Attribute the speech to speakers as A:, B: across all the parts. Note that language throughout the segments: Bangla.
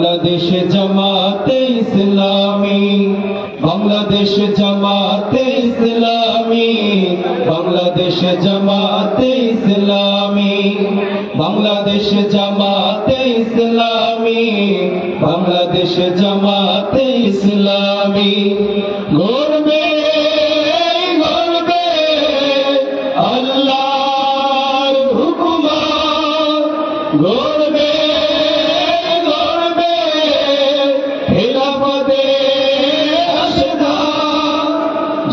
A: বাংলাদেশ জামাতে ইসলামী, বাংলাদেশ জামাতে ইসলামী, বাংলাদেশ জামাতে ইসলামী, বাংলাদেশ জামাতে ইসলামী, বাংলাদেশ জামাতে ইসলামী। গর্বে গর্বে আল্লাহর হুকুমত, গর্বে গর্বে খেলাফতে আসদা,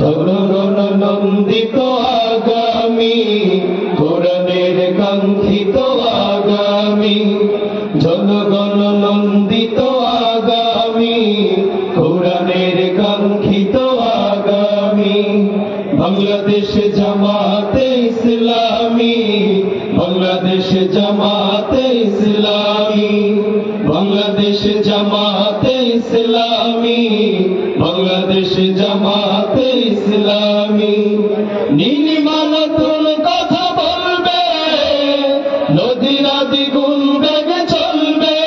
A: জনগণ নন্দিত আগামী, কোরআনের কাঙ্ক্ষিত আগামী, জনগণ নন্দিত আগামী, কোরআনের কাঙ্ক্ষিত আগামী। বাংলাদেশ জামাতে ইসলামী, বাংলাদেশ জামাতে ইসলামী, বাংলাদেশ জামাতে ইসলামী, বাংলাদেশ জামাতে ইসলামী। নীলিমা নতুন কথা বলবে, নদীরা দ্বিগুণ বেগে চলবে,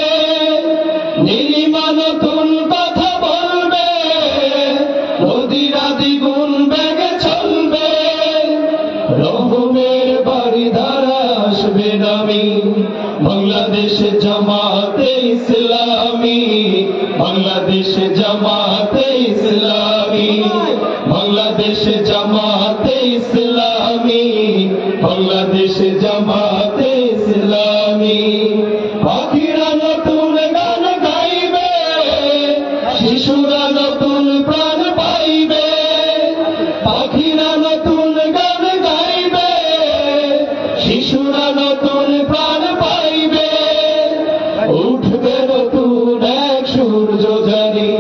A: নীলিমা নতুন কথা বলবে, নদীরা দ্বিগুণ বেগে চলবে, রহমের বাড়ি ধারা আসবে নামি। বাংলাদেশ জামাতে ইসলামী, বাংলাদেশ জামাতে ইসলামী, বাংলাদেশ জামাতে ইসলামী, বাংলাদেশ জামাতে ইসলামী। পাখিরা নতুন গান গাইবে, শিশুরা নতুন প্রাণ পাইবে, পাখিরা নতুন গান গাইবে, শিশুরা নতুন প্রাণ পাইবে, উঠবে নতুন এক সূর্য জানি।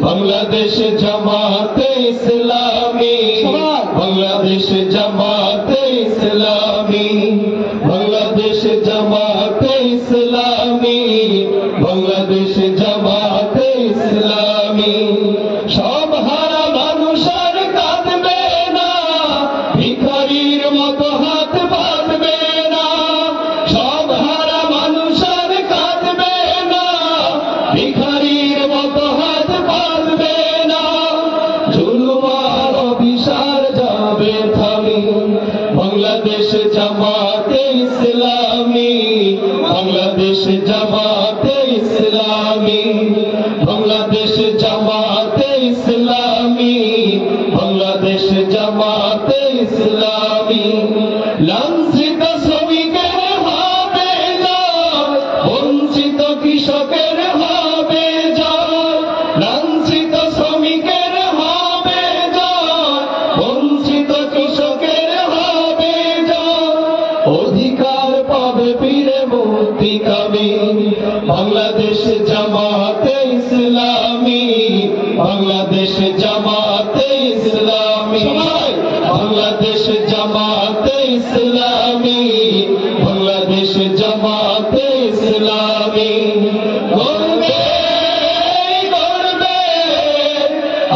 A: বাংলাদেশ জামাতে ইসলামী, বাংলাদেশ জামাতে ইসলামী, বাংলাদেশ জামাতে ইসলামী, বাংলাদেশ জামাতে ইসলামী। সব হারা মানুষ আর কাঁদবে না, ভিখারির মতো হাত বাঁধবে না, সব হারা মানুষ আর কাঁদবে না, ভিখারির মতো হাত বাঁধবে না, জুলুম আর অভিশাপ যাবে থামি। বাংলাদেশ জামাতে ইসলামী, বাংলাদেশ জামাতে ইসলামী, বাংলাদেশ জামাতে ইসলামী, বাংলাদেশ জামাতে ইসলামী। লাঞ্ছিত শ্রমিকের হবে জয়, বঞ্চিত কৃষকের হবে জয়, লাঞ্ছিত শ্রমিকের হবে জয়, বঞ্চিত কৃষকের হবে জয়, অধিকার পাবে ফিরে মুক্তিকামী। বাংলাদেশ জামাতে ইসলামী, বাংলাদেশ জামাতে ইসলামী, বাংলাদেশ জামাতে ইসলামী, বাংলাদেশ জামাতে ইসলামী। গর্বে গর্বে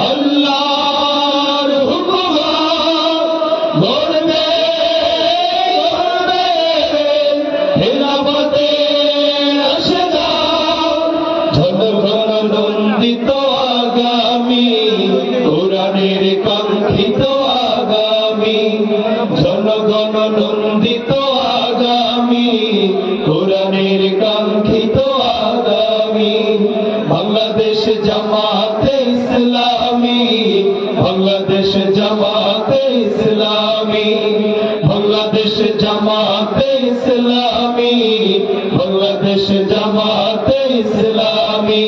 A: আল্লাহর হুকুমত, গর্বে গর্বে খেলাফতে আসদা, জনগণ নন্দিত আগামী, কোরআনের কাঙ্ক্ষিত আগামী, জনগণ নন্দিত আগামী, কোরআনের কাঙ্ক্ষিত আগামী। বাংলাদেশ জামাতে ইসলামী, বাংলাদেশ জামাতে ইসলামী, বাংলাদেশ জামাতে ইসলামী, বাংলাদেশ জামাতে ইসলামী।